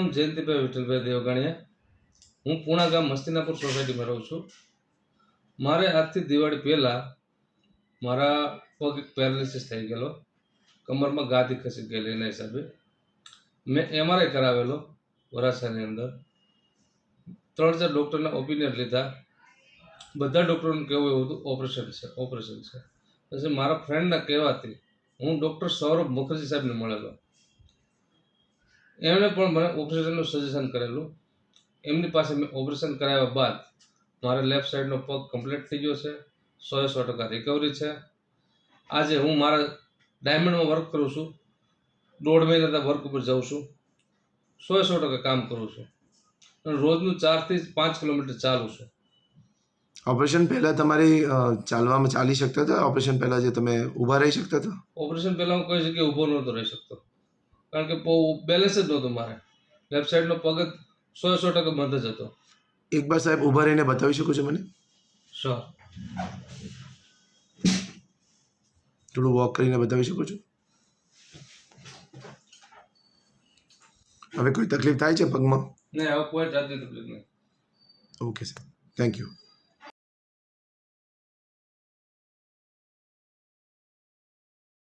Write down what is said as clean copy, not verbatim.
નામ જયંતિભાઈ વિઠ્ઠલભાઈ દેવગણિયા. હું પૂણા ગામ મસ્તીનાપુર સોસાયટીમાં રહું છું. મારે આજથી દિવાળી પહેલાં મારા પગ પેરાલિસિસ થઈ ગયેલો, કમરમાં ગાદી ખસી ગયેલી એના હિસાબે મેં MRI કરાવેલો વરાછાની અંદર. 3-4 ડૉક્ટરના ઓપિનિયન લીધા. બધા ડૉક્ટરોનું કહેવું એવું હતું ઓપરેશન છે. પછી મારા ફ્રેન્ડના કહેવાથી હું ડૉક્ટર સૌરભ મુખર્જી સાહેબને મળેલો. એમણે પણ મને ઓપરેશનનું સજેશન કરેલું. એમની પાસે મેં ઓપરેશન કરાવ્યા બાદ મારા લેફ્ટ સાઈડનો પગ કમ્પ્લીટ થઈ ગયો છે. 100% રિકવરી છે. આજે હું મારા ડાયમંડમાં વર્ક કરું છું. 1.5 મહિનાથી વર્ક ઉપર જાઉં છું. 100% કામ કરું છું અને રોજનું 4 થી 5 કિલોમીટર ચાલું છું. ઓપરેશન પહેલાં તમારી ચાલવામાં ચાલી શકતા હતા? ઓપરેશન પહેલાં જે તમે ઊભા રહી શકતા હતા? ઓપરેશન પહેલાં હું કોઈ જગ્યાએ ઊભો નહોતો રહી શકતો, કારણ કે બેલેન્સ જ નહોતું મારે. લેફ્ટ સાઈડનો પગ 100% બંધ જ હતો. એકવાર સાહેબ ઊભા રહીને બતાવી શકો છો મને? શ્યોર. થોડું વોક કરીને બતાવી શકો છો? હવે કોઈ તકલીફ થાય છે પગમાં? નહીં, હવે કોઈ જાતની તકલીફ નહીં. Okay sir, thank you.